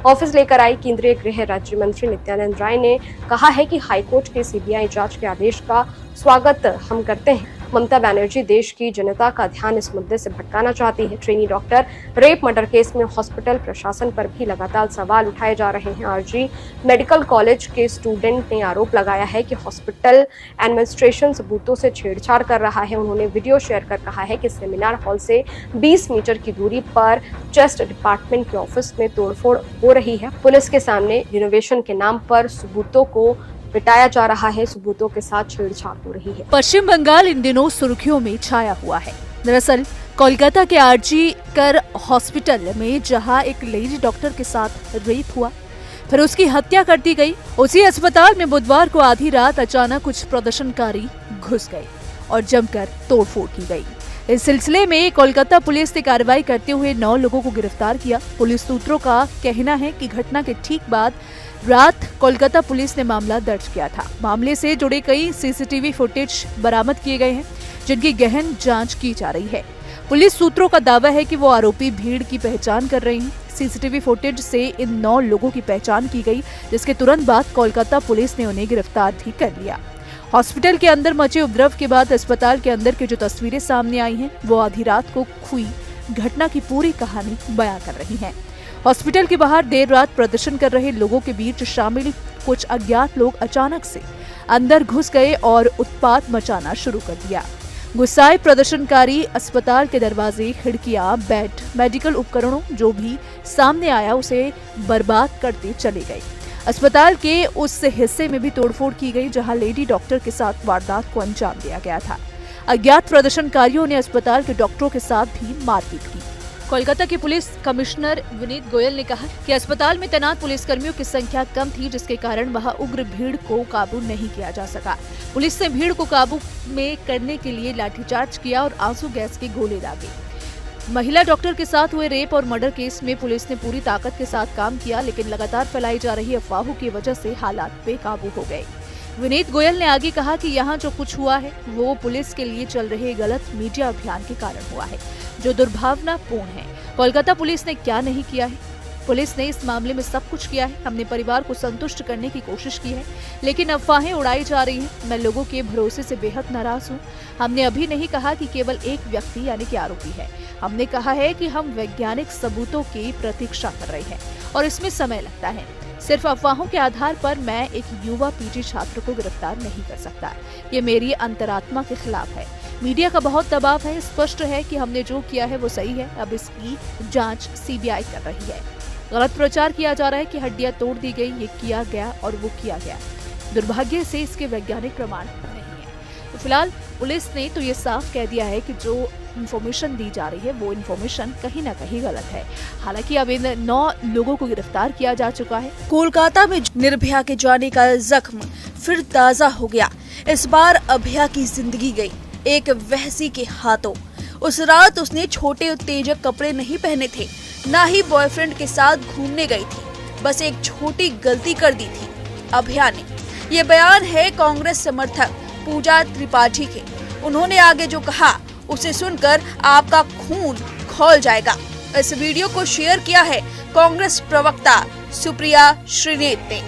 Office लेकर आई केंद्रीय गृह राज्य मंत्री नित्यानंद राय ने कहा है कि हाईकोर्ट के सीबीआई जांच के आदेश का स्वागत हम करते हैं। ममता बनर्जी देश की जनता का ध्यान इस मुद्दे से भटकाना चाहती है। Trainee doctor rape murder case में हॉस्पिटल प्रशासन पर भी लगातार सवाल उठाए जा रहे हैं। आरजी मेडिकल कॉलेज के स्टूडेंट ने आरोप लगाया है कि हॉस्पिटल एडमिनिस्ट्रेशन सबूतों से छेड़छाड़ कर रहा है। उन्होंने वीडियो शेयर कर कहा है कि सेमिनार हॉल से 20 मीटर की दूरी पर चेस्ट डिपार्टमेंट के ऑफिस में तोड़फोड़ हो रही है। पुलिस के सामने रिनोवेशन के नाम पर सबूतों को मिटाया जा रहा है, सबूतों के साथ छेड़छाड़ हो रही है। पश्चिम बंगाल इन दिनों सुर्खियों में छाया हुआ है। दरअसल कोलकाता के आरजी कर हॉस्पिटल में जहां एक लेडी डॉक्टर के साथ रेप हुआ, फिर उसकी हत्या कर दी गई, उसी अस्पताल में बुधवार को आधी रात अचानक कुछ प्रदर्शनकारी घुस गए और जमकर तोड़फोड़ की गई। इस सिलसिले में कोलकाता पुलिस ने कार्रवाई करते हुए 9 लोगों को गिरफ्तार किया। पुलिस सूत्रों का कहना है कि घटना के ठीक बाद रात कोलकाता पुलिस ने मामला दर्ज किया था। मामले से जुड़े कई सीसीटीवी फुटेज बरामद किए गए हैं, जिनकी गहन जांच की जा रही है। पुलिस सूत्रों का दावा है कि वो आरोपी भीड़ की पहचान कर रहे हैं। सीसीटीवी फुटेज से इन 9 लोगों की पहचान की गई, जिसके तुरंत बाद कोलकाता पुलिस ने उन्हें गिरफ्तार भी कर लिया। हॉस्पिटल के अंदर मचे उपद्रव के बाद अस्पताल के अंदर की जो तस्वीरें सामने आई हैं, वो आधी रात को हुई घटना की पूरी कहानी बयां कर रही हैं। हॉस्पिटल के बाहर देर रात प्रदर्शन कर रहे लोगों के बीच शामिल कुछ अज्ञात लोग अचानक से अंदर घुस गए और उत्पात मचाना शुरू कर दिया। गुस्साए प्रदर्शनकारी अस्पताल के दरवाजे, खिड़कियां, बेड, मेडिकल उपकरणों जो भी सामने आया उसे बर्बाद करते चले गए। अस्पताल के उस हिस्से में भी तोड़फोड़ की गई जहां लेडी डॉक्टर के साथ वारदात को अंजाम दिया गया था। अज्ञात प्रदर्शनकारियों ने अस्पताल के डॉक्टरों के साथ भी मारपीट की। कोलकाता के पुलिस कमिश्नर विनीत गोयल ने कहा कि अस्पताल में तैनात पुलिसकर्मियों की संख्या कम थी, जिसके कारण वहां उग्र भीड़ को काबू नहीं किया जा सका। पुलिस ने भीड़ को काबू में करने के लिए लाठीचार्ज किया और आंसू गैस के गोले दागे। महिला डॉक्टर के साथ हुए रेप और मर्डर केस में पुलिस ने पूरी ताकत के साथ काम किया, लेकिन लगातार फैलाई जा रही अफवाहों की वजह से हालात बेकाबू हो गए। विनीत गोयल ने आगे कहा कि यहाँ जो कुछ हुआ है वो पुलिस के लिए चल रहे गलत मीडिया अभियान के कारण हुआ है, जो दुर्भावनापूर्ण है। कोलकाता पुलिस ने क्या नहीं किया है? पुलिस ने इस मामले में सब कुछ किया है। हमने परिवार को संतुष्ट करने की कोशिश की है, लेकिन अफवाहें उड़ाई जा रही हैं। मैं लोगों के भरोसे से बेहद नाराज हूँ। हमने अभी नहीं कहा कि केवल एक व्यक्ति यानी कि आरोपी है। हमने कहा है कि हम वैज्ञानिक सबूतों की प्रतीक्षा कर रहे हैं और इसमें समय लगता है। सिर्फ अफवाहों के आधार पर मैं एक युवा पीजी छात्र को गिरफ्तार नहीं कर सकता। ये मेरी अंतरात्मा के खिलाफ है। मीडिया का बहुत दबाव है। स्पष्ट है कि हमने जो किया है वो सही है। अब इसकी जांच सीबीआई कर रही है। गलत प्रचार किया जा रहा है कि हड्डियां तोड़ दी गई, ये किया गया और वो किया गया। दुर्भाग्य से इसके वैज्ञानिक प्रमाण नहीं है। तो फिलहाल पुलिस ने तो ये साफ कह दिया है कि जो इन्फॉर्मेशन दी जा रही है वो इन्फॉर्मेशन कहीं ना कहीं गलत है। हालांकि अब इन 9 लोगों को गिरफ्तार किया जा चुका है। कोलकाता में निर्भया के जाने का जख्म फिर ताजा हो गया। इस बार अभया की जिंदगी गई एक वहसी के हाथों। उस रात उसने छोटे उत्तेजक कपड़े नहीं पहने थे, ना ही बॉयफ्रेंड के साथ घूमने गई थी। बस एक छोटी गलती कर दी थी अभया ने। ये बयान है कांग्रेस समर्थक पूजा त्रिपाठी के। उन्होंने आगे जो कहा उसे सुनकर आपका खून खौल जाएगा। इस वीडियो को शेयर किया है कांग्रेस प्रवक्ता सुप्रिया श्रीनेत ने।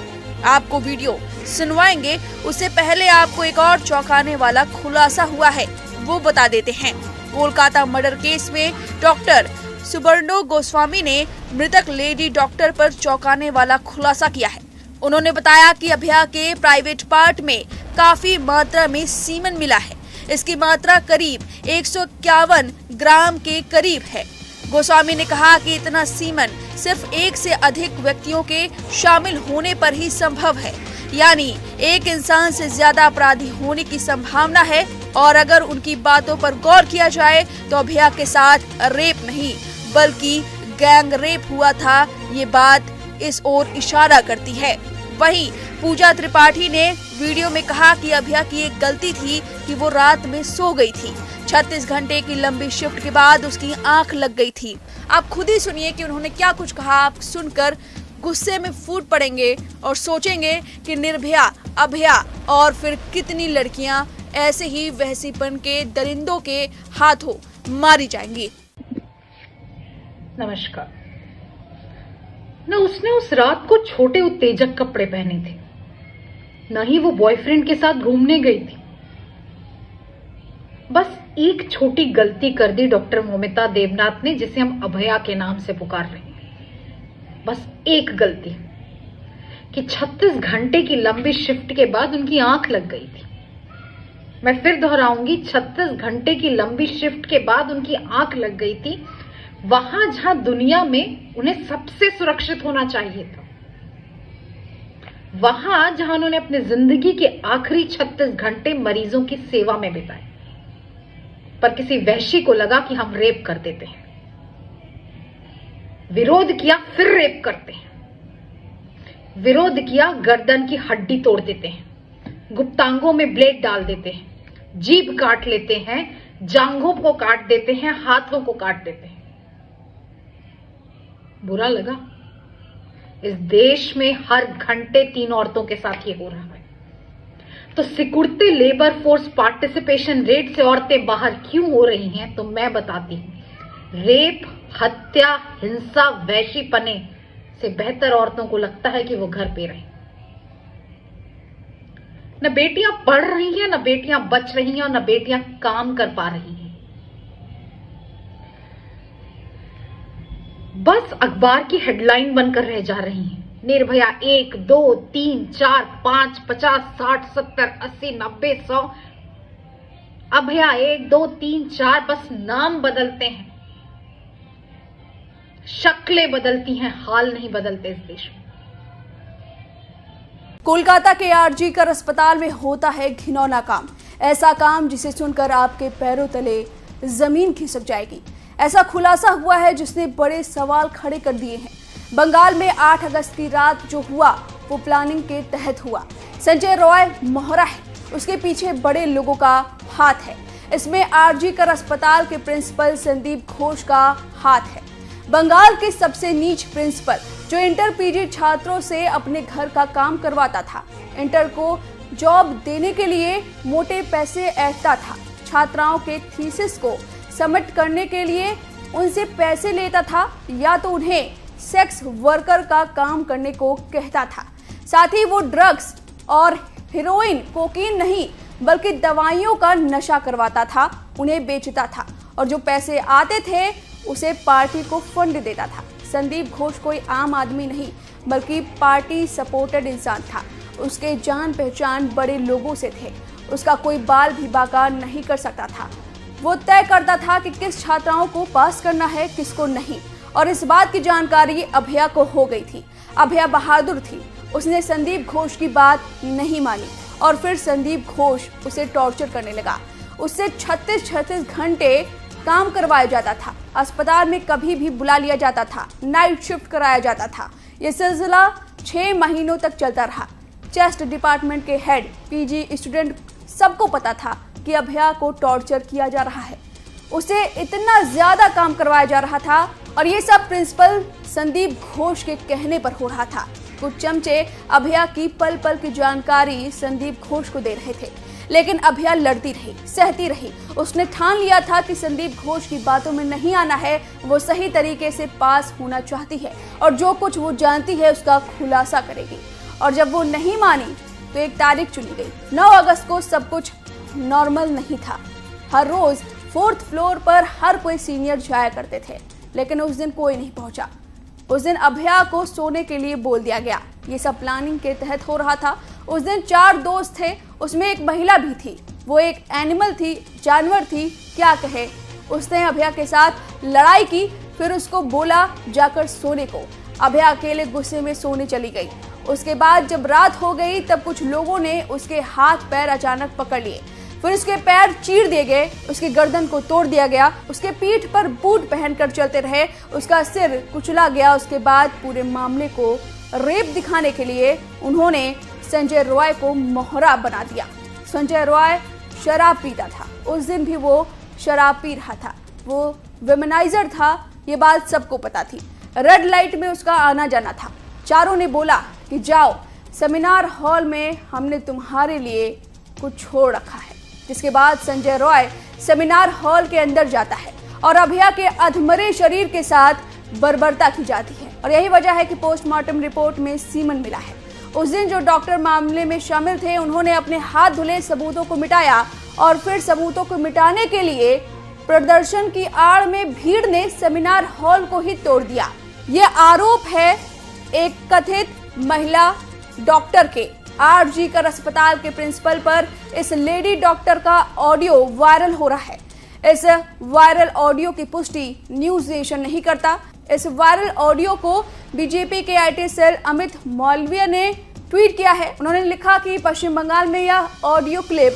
आपको वीडियो सुनवाएंगे, उससे पहले आपको एक और चौंकाने वाला खुलासा हुआ है, वो बता देते हैं। कोलकाता मर्डर केस में डॉक्टर सुबर्णो गोस्वामी ने मृतक लेडी डॉक्टर पर चौंकाने वाला खुलासा किया है। उन्होंने बताया कि अभया के प्राइवेट पार्ट में काफी मात्रा में सीमेंट मिला है। इसकी मात्रा करीब 151 ग्राम के करीब है। गोस्वामी ने कहा कि इतना सीमेंट सिर्फ एक से अधिक व्यक्तियों के शामिल होने पर ही संभव है, यानी एक इंसान से ज्यादा अपराधी होने की संभावना है। और अगर उनकी बातों पर गौर किया जाए तो अभया के साथ रेप नहीं बल्कि गैंग रेप हुआ था। ये बात इस ओर इशारा करती है। वहीं पूजा त्रिपाठी ने वीडियो में कहा कि अभया की एक गलती थी कि वो रात में सो गई थी। 36 घंटे की लंबी शिफ्ट के बाद उसकी आंख लग गई थी। आप खुद ही सुनिए कि उन्होंने क्या कुछ कहा। आप सुनकर गुस्से में फूट पड़ेंगे और सोचेंगे कि निर्भया, अभया और फिर कितनी लड़कियां ऐसे ही वहसीपन के दरिंदों के हाथों मारी जाएंगी। नमस्कार। न उसने उस रात को छोटे उत्तेजक कपड़े पहने थे, न ही वो बॉयफ्रेंड के साथ घूमने गई थी। बस एक छोटी गलती कर दी डॉक्टर मौमिता देवनाथ ने, जिसे हम अभया के नाम से पुकार रहे हैं। बस एक गलती कि 36 घंटे की लंबी शिफ्ट के बाद उनकी आंख लग गई थी। मैं फिर दोहराऊंगी, 36 घंटे की लंबी शिफ्ट के बाद उनकी आंख लग गई थी, वहां जहां दुनिया में उन्हें सबसे सुरक्षित होना चाहिए था, वहां जहां उन्होंने अपनी जिंदगी के आखिरी 36 घंटे मरीजों की सेवा में बिताए। पर किसी वहशी को लगा कि हम रेप कर देते हैं, विरोध किया, फिर रेप करते हैं, विरोध किया, गर्दन की हड्डी तोड़ देते हैं, गुप्तांगों में ब्लेड डाल देते हैं, जीभ काट लेते हैं, जांघों को काट देते हैं, हाथों को काट देते हैं। बुरा लगा। इस देश में हर घंटे 3 औरतों के साथ ये हो रहा है, तो सिकुड़ते लेबर फोर्स पार्टिसिपेशन रेट से औरतें बाहर क्यों हो रही हैं? तो मैं बताती हूं। रेप, हत्या, हिंसा, वैशीपने से बेहतर औरतों को लगता है कि वो घर पे रहें। न बेटियां पढ़ रही हैं, न बेटियां बच रही हैं, और न बेटियां काम कर पा रही हैं। बस अखबार की हेडलाइन बनकर रह जा रही हैं। निर्भया 1, 2, 3, 4, 5, 50, 60, 70, 80, 90, 100। अभया 1, 2, 3, 4, बस नाम बदलते हैं, शक्लें बदलती हैं, हाल नहीं बदलते इस देश में। कोलकाता के आरजीकर अस्पताल में होता है घिनौना काम, ऐसा काम जिसे सुनकर आपके पैरों तले जमीन खिसक जाएगी। ऐसा खुलासा हुआ है जिसने बड़े सवाल खड़े कर दिए हैं। बंगाल में 8 अगस्त की रात जो हुआ वो प्लानिंग के तहत हुआ। संजय रॉय मोहरा है, उसके पीछे बड़े लोगों का हाथ है। इसमें आरजीकर अस्पताल के प्रिंसिपल संदीप घोष का हाथ है। बंगाल के सबसे नीच प्रिंसिपल जो इंटर पीजी छात्रों से अपने घर का काम करवाता था, इंटर को जॉब देने के लिए मोटे पैसे ऐंठता था, छात्राओं के थीसिस को सबमिट करने के लिए उनसे पैसे लेता था या तो उन्हें सेक्स वर्कर का काम करने को कहता था। साथ ही वो ड्रग्स और हेरोइन, कोकीन नहीं बल्कि दवाइयों का नशा करवाता था, उन्हें बेचता था, और जो पैसे आते थे उसे पार्टी को फंड देता था। संदीप घोष कोई आम आदमी नहीं बल्कि पार्टी सपोर्टेड इंसान था। उसके जान पहचान बड़े लोगों से थे, उसका कोई बाल भी बाका नहीं कर सकता था। वो तय करता था कि किस छात्राओं को पास करना है, किसको नहीं, और इस बात की जानकारी अभया को हो गई थी। अभया बहादुर थी, उसने संदीप घोष की बात नहीं मानी और फिर संदीप घोष उसे टॉर्चर करने लगा। उससे 36 घंटे काम करवाया जाता था, अस्पताल में कभी भी बुला लिया जाता था, नाइट शिफ्ट कराया जाता था। यह सिलसिला 6 महीनों तक चलता रहा। चेस्ट डिपार्टमेंट के हेड, पीजी स्टूडेंट सबको पता था कि अभया को टॉर्चर किया जा रहा है, उसे इतना ज्यादा काम करवाया जा रहा था, और ये सब प्रिंसिपल संदीप घोष के कहने पर हो रहा था। कुछ चमचे अभया की पल पल की जानकारी संदीप घोष को दे रहे थे, लेकिन अभया लड़ती रही, सहती रही। उसने ठान लिया था कि संदीप घोष की बातों में नहीं आना है, वो सही तरीके से पास होना चाहती है और जो कुछ वो जानती है उसका खुलासा करेगी। और जब वो नहीं मानी तो एक तारीख चुनी गई। 9 अगस्त को सब कुछ नॉर्मल नहीं था। हर रोज 4th फ्लोर पर हर कोई सीनियर जाया करते थे, लेकिन उस दिन कोई नहीं पहुंचा। उस दिन अभया को सोने के लिए बोल दिया गया। ये सब प्लानिंग के तहत हो रहा था। उस दिन 4 दोस्त थे, उसमें एक महिला भी थी। वो एक एनिमल थी, जानवर थी, क्या कहे। उसने अभया के साथ लड़ाई की, फिर उसको बोला जाकर सोने को। अभया अकेले गुस्से में सोने चली गई। उसके बाद जब रात हो गई तब कुछ लोगों ने उसके हाथ पैर अचानक पकड़ लिए, फिर उसके पैर चीर दिए गए, उसकी गर्दन को तोड़ दिया गया, उसके पीठ पर बूट पहनकर चलते रहे, उसका सिर कुचला गया। उसके बाद पूरे मामले को रेप दिखाने के लिए उन्होंने संजय रॉय को मोहरा बना दिया। संजय रॉय शराब पीता था, उस दिन भी वो शराब पी रहा था। वो वेमनाइजर था, ये बात सबको पता थी। रेड लाइट में उसका आना जाना था। चारों ने बोला कि जाओ, सेमिनार हॉल में हमने तुम्हारे लिए कुछ छोड़ रखा है। जिसके बाद संजय रॉय सेमिनार हॉल के अंदर जाता है और अभया के अधमरे शरीर के साथ बर्बरता की जाती है। और यही वजह है कि पोस्टमार्टम रिपोर्ट में सीमन मिला है। उस दिन जो डॉक्टर मामले में शामिल थे, उन्होंने अपने हाथ धुले सबूतों को मिटाया और फिर सबूतों को मिटाने के लिए प्रदर्शन की आड़ में भीड़ ने सेमिनार हॉल को ही तोड़ दिया। ये आरोप है एक कथित महिला डॉक्टर के, आरजी कर अस्पताल के प्रिंसिपल पर। इस लेडी डॉक्टर का ऑडियो वायरल हो रहा है। इस वायरल ऑडियो की पुष्टि न्यूज नेशन नहीं करता। इस वायरल ऑडियो को बीजेपी के आईटी सेल अमित मौलविया ने ट्वीट किया है। उन्होंने लिखा कि पश्चिम बंगाल में यह ऑडियो क्लिप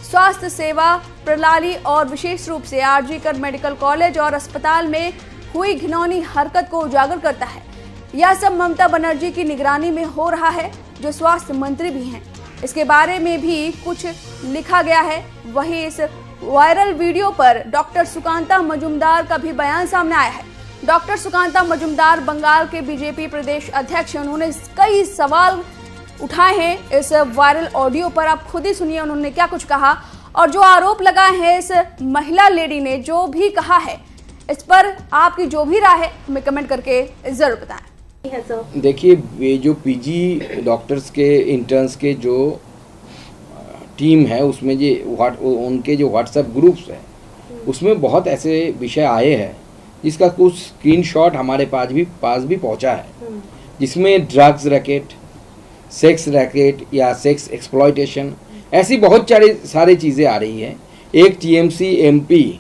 स्वास्थ्य सेवा प्रणाली और विशेष रूप से आरजी कर मेडिकल कॉलेज और अस्पताल में हुई घिनौनी हरकत को उजागर करता है। यह सब ममता बनर्जी की निगरानी में हो रहा है, जो स्वास्थ्य मंत्री भी हैं। इसके बारे में भी कुछ लिखा गया है। वहीं इस वायरल वीडियो पर डॉक्टर सुकांता मजुमदार का भी बयान सामने आया है। डॉक्टर सुकांता मजुमदार बंगाल के बीजेपी प्रदेश अध्यक्ष, उन्होंने कई सवाल उठाए हैं इस वायरल ऑडियो पर। आप खुद ही सुनिए उन्होंने क्या कुछ कहा और जो आरोप लगाए हैं इस महिला लेडी ने, जो भी कहा है, इस पर आपकी जो भी राय है हमें कमेंट करके जरूर बताएं। देखिए, ये जो पीजी डॉक्टर्स के इंटर्न्स के जो टीम है, उसमें उनके जो व्हाट्सएप ग्रुप्स है, उसमें बहुत ऐसे विषय आए हैं जिसका कुछ स्क्रीनशॉट हमारे पास भी पहुंचा है, जिसमें ड्रग्स रैकेट, सेक्स रैकेट या सेक्स एक्सप्लॉयटेशन, ऐसी बहुत सारी चीज़ें आ रही हैं। एक टीएमसी एमपी,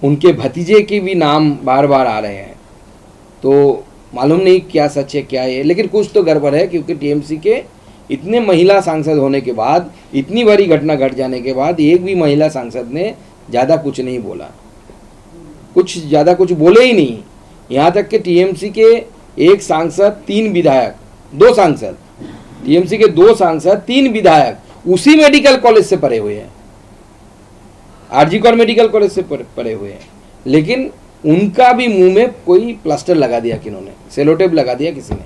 उनके भतीजे के भी नाम बार बार आ रहे हैं, तो मालूम नहीं क्या सच है क्या है, लेकिन कुछ तो गड़बड़ है, क्योंकि टीएमसी के इतने महिला सांसद होने के बाद, इतनी बड़ी घटना घट जाने के बाद, एक भी महिला सांसद ने ज़्यादा कुछ नहीं बोला, ज़्यादा कुछ बोले ही नहीं। यहाँ तक कि टीएमसी के एक सांसद, 3 विधायक, 2 सांसद, टीएमसी के 2 सांसद, 3 विधायक उसी मेडिकल कॉलेज से पढ़े हुए हैं, आरजी कर मेडिकल कॉलेज से पढ़े हुए हैं, लेकिन उनका भी मुंह में कोई प्लास्टर लगा दिया, किन्होंने सेलोटेप लगा दिया किसी ने,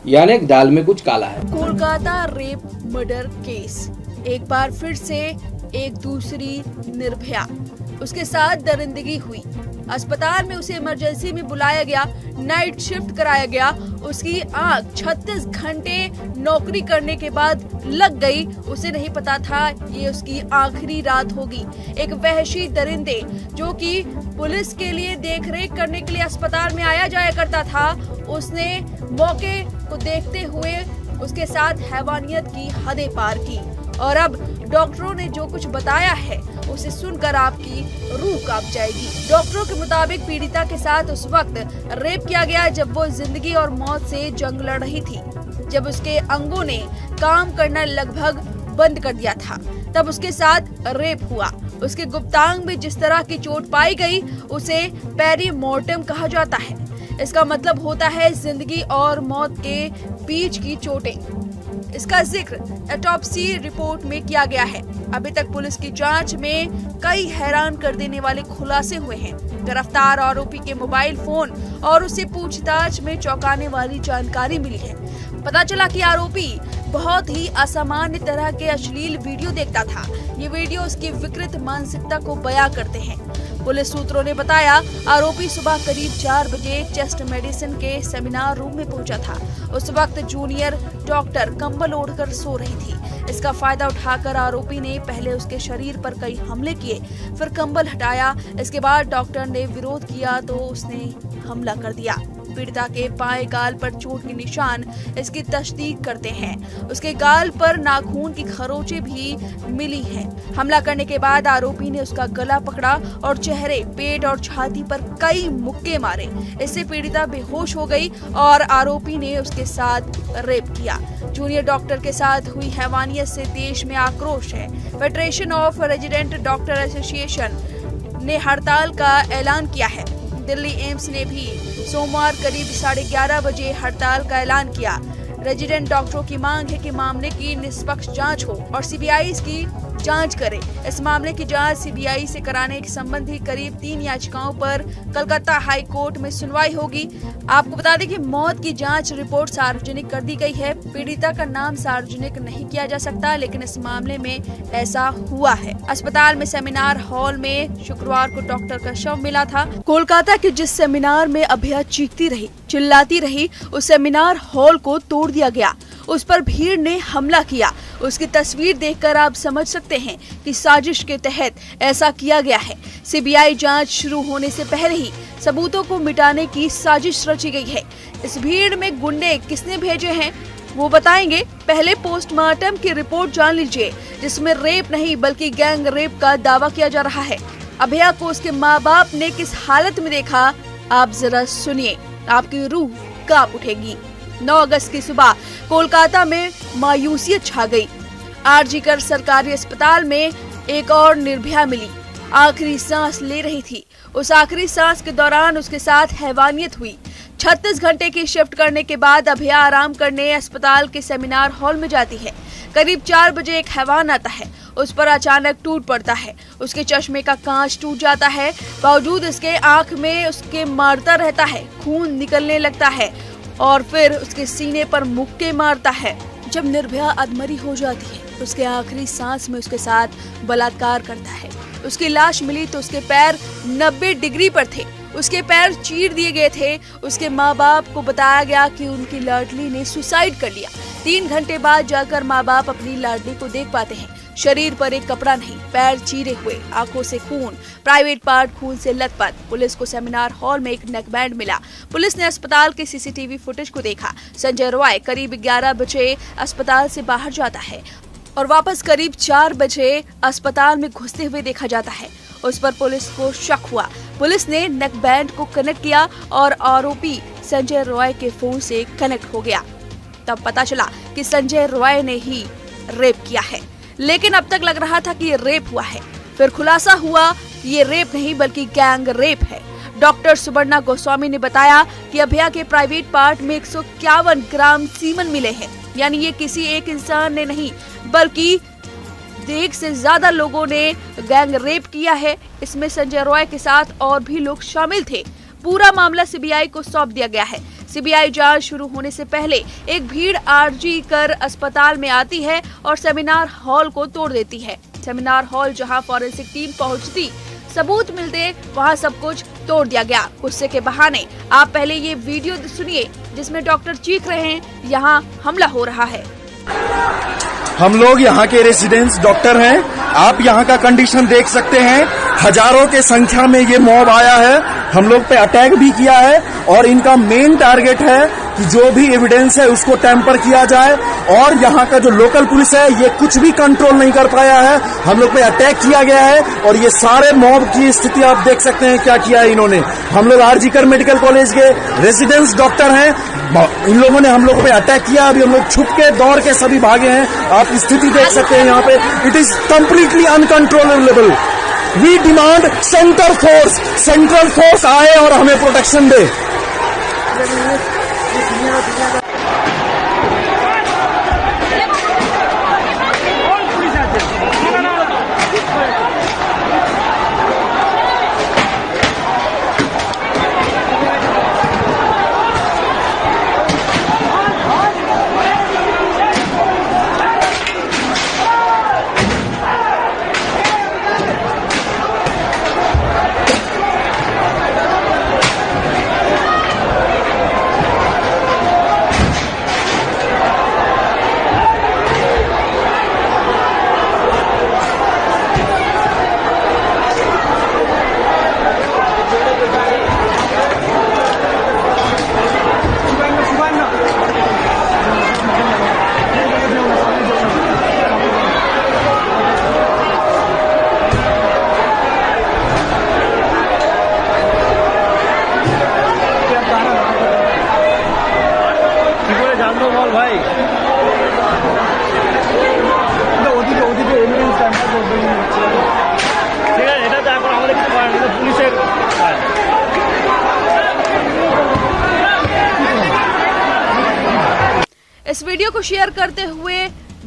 यानी दाल में कुछ काला है। कोलकाता रेप मर्डर केस, एक बार फिर से एक दूसरी निर्भया, उसके साथ दरिंदगी हुई। अस्पताल में उसे इमरजेंसी में बुलाया गया, नाइट शिफ्ट कराया गया। उसकी आंख 36 घंटे नौकरी करने के बाद लग गई। उसे नहीं पता था ये उसकी आखिरी रात होगी। एक वहशी दरिंदे जो कि पुलिस के लिए देखरेख करने के लिए अस्पताल में आया जाया करता था, उसने मौके को देखते हुए उसके साथ हैवानियत की हदें पार की। और अब डॉक्टरों ने जो कुछ बताया है उसे सुनकर आपकी रूह कांप जाएगी। डॉक्टरों के मुताबिक पीड़िता के साथ उस वक्त रेप किया गया जब वो जिंदगी और मौत से जंग लड़ रही थी, जब उसके अंगों ने काम करना लगभग बंद कर दिया था, तब उसके साथ रेप हुआ। उसके गुप्तांग में जिस तरह की चोट पाई गई उसे पेरीमोर्टम कहा जाता है। इसका मतलब होता है जिंदगी और मौत के बीच की चोटें। इसका जिक्र ऑटोप्सी रिपोर्ट में किया गया है। अभी तक पुलिस की जांच में कई हैरान कर देने वाले खुलासे हुए हैं। गिरफ्तार आरोपी के मोबाइल फोन और उससे पूछताछ में चौंकाने वाली जानकारी मिली है। पता चला कि आरोपी बहुत ही असामान्य तरह के अश्लील वीडियो देखता था। ये वीडियो उसकी विकृत मानसिकता को बयां करते हैं। पुलिस सूत्रों ने बताया आरोपी सुबह करीब 4 बजे चेस्ट मेडिसिन के सेमिनार रूम में पहुंचा था। उस वक्त जूनियर डॉक्टर कंबल ओढ़कर सो रही थी। इसका फायदा उठाकर आरोपी ने पहले उसके शरीर पर कई हमले किए, फिर कंबल हटाया। इसके बाद डॉक्टर ने विरोध किया तो उसने हमला कर दिया। पीड़िता के बाएं गाल पर चोट के निशान इसकी तस्दीक करते हैं। उसके गाल पर नाखून की खरोंचें भी मिली हैं। हमला करने के बाद आरोपी ने उसका गला पकड़ा और चेहरे, पेट और छाती पर कई मुक्के मारे। इससे पीड़िता बेहोश हो गई और आरोपी ने उसके साथ रेप किया। जूनियर डॉक्टर के साथ हुई हैवानियत से देश में आक्रोश है। Federation of resident doctor association ने हड़ताल का ऐलान किया है। दिल्ली एम्स ने भी सोमवार करीब 11:30 बजे हड़ताल का ऐलान किया। रेजिडेंट डॉक्टरों की मांग है कि मामले की निष्पक्ष जांच हो और सीबीआई की जांच करे। इस मामले की जांच सीबीआई से कराने के संबंधी करीब 3 याचिकाओं पर कलकत्ता हाई कोर्ट में सुनवाई होगी। आपको बता दें कि मौत की जांच रिपोर्ट सार्वजनिक कर दी गई है। पीड़िता का नाम सार्वजनिक नहीं किया जा सकता, लेकिन इस मामले में ऐसा हुआ है। अस्पताल में सेमिनार हॉल में शुक्रवार को डॉक्टर का शव मिला था। कोलकाता के जिस सेमिनार में अभया चीखती रही, चिल्लाती रही, उस सेमिनार हॉल को तोड़ दिया गया। उस पर भीड़ ने हमला किया। उसकी तस्वीर देखकर आप समझ सकते हैं कि साजिश के तहत ऐसा किया गया है। सीबीआई जांच शुरू होने से पहले ही सबूतों को मिटाने की साजिश रची गई है। इस भीड़ में गुंडे किसने भेजे हैं वो बताएंगे। पहले पोस्टमार्टम की रिपोर्ट जान लीजिए, जिसमें रेप नहीं बल्कि गैंग रेप का दावा किया जा रहा है। अभया को उसके माँ बाप ने किस हालत में देखा, आप जरा सुनिए, आपकी रूह कांप उठेगी। 9 अगस्त की सुबह कोलकाता में मायूसियत छा गई। आरजीकर सरकारी अस्पताल में एक और निर्भया मिली। आखिरी सांस ले रही थी। उस आखिरी सांस के दौरान उसके साथ हैवानियत हुई। 36 घंटे की शिफ्ट करने के बाद अभया आराम करने अस्पताल के सेमिनार हॉल में जाती है। करीब 4 बजे एक हैवान आता है। उस पर अचानक टूट पड़ता है। उसके चश्मे का कांच टूट जाता है। बावजूद इसके आंख में उसके मारता रहता है। खून निकलने लगता है और फिर उसके सीने पर मुक्के मारता है। जब निर्भया अधमरी हो जाती है, उसके आखिरी सांस में उसके साथ बलात्कार करता है। उसकी लाश मिली तो उसके पैर 90 डिग्री पर थे। उसके पैर चीर दिए गए थे। उसके माँ बाप को बताया गया कि उनकी लाडली ने सुसाइड कर लिया। 3 घंटे बाद जाकर माँ बाप अपनी लाडली को देख पाते हैं। शरीर पर एक कपड़ा नहीं, पैर चीरे हुए, आंखों से खून, प्राइवेट पार्ट खून से लथपथ। पुलिस को सेमिनार हॉल में एक नेकबैंड मिला। पुलिस ने अस्पताल के सीसीटीवी फुटेज को देखा। संजय रॉय करीब 11 बजे अस्पताल से बाहर जाता है और वापस करीब 4 बजे अस्पताल में घुसते हुए देखा जाता है। उस पर पुलिस को शक हुआ। पुलिस ने नेकबैंड को कनेक्ट किया और आरोपी संजय रॉय के फोन से कनेक्ट हो गया। तब पता चला कि संजय रॉय ने ही रेप किया है, लेकिन अब तक लग रहा था कि ये रेप हुआ है। फिर खुलासा हुआ कि ये रेप नहीं बल्कि गैंग रेप है। डॉक्टर सुपर्णा गोस्वामी ने बताया कि अभया के प्राइवेट पार्ट में 151 ग्राम सीमन मिले हैं। यानी ये किसी एक इंसान ने नहीं बल्कि 1 से ज्यादा लोगों ने गैंग रेप किया है। इसमें संजय रॉय के साथ और भी लोग शामिल थे। पूरा मामला सीबीआई को सौंप दिया गया है। सीबीआई जांच शुरू होने से पहले एक भीड़ आरजी कर अस्पताल में आती है और सेमिनार हॉल को तोड़ देती है। सेमिनार हॉल जहां फॉरेंसिक टीम पहुंचती, सबूत मिलते, वहां सब कुछ तोड़ दिया गया। गुस्से के बहाने आप पहले ये वीडियो सुनिए जिसमें डॉक्टर चीख रहे हैं, यहाँ हमला हो रहा है। हम लोग यहाँ के रेसिडेंट्स डॉक्टर हैं। आप यहाँ का कंडीशन देख सकते हैं। हजारों के संख्या में ये मॉब आया है। हम लोग पे अटैक भी किया है और इनका मेन टारगेट है कि जो भी एविडेंस है उसको टेम्पर किया जाए। और यहाँ का जो लोकल पुलिस है ये कुछ भी कंट्रोल नहीं कर पाया है। हम लोग पे अटैक किया गया है और ये सारे मॉब की स्थिति आप देख सकते हैं क्या किया है इन्होंने। हम लोग आरजीकर मेडिकल कॉलेज के रेसिडेंट्स डॉक्टर हैं। इन लोगों ने हम लोग पे अटैक किया। अभी हम लोग छुप के दौड़ के सभी भागे हैं। आप स्थिति देख सकते हैं यहाँ पे। It is completely uncontrollable. We demand central force आए और हमें प्रोटेक्शन दे। इस वीडियो को शेयर करते हुए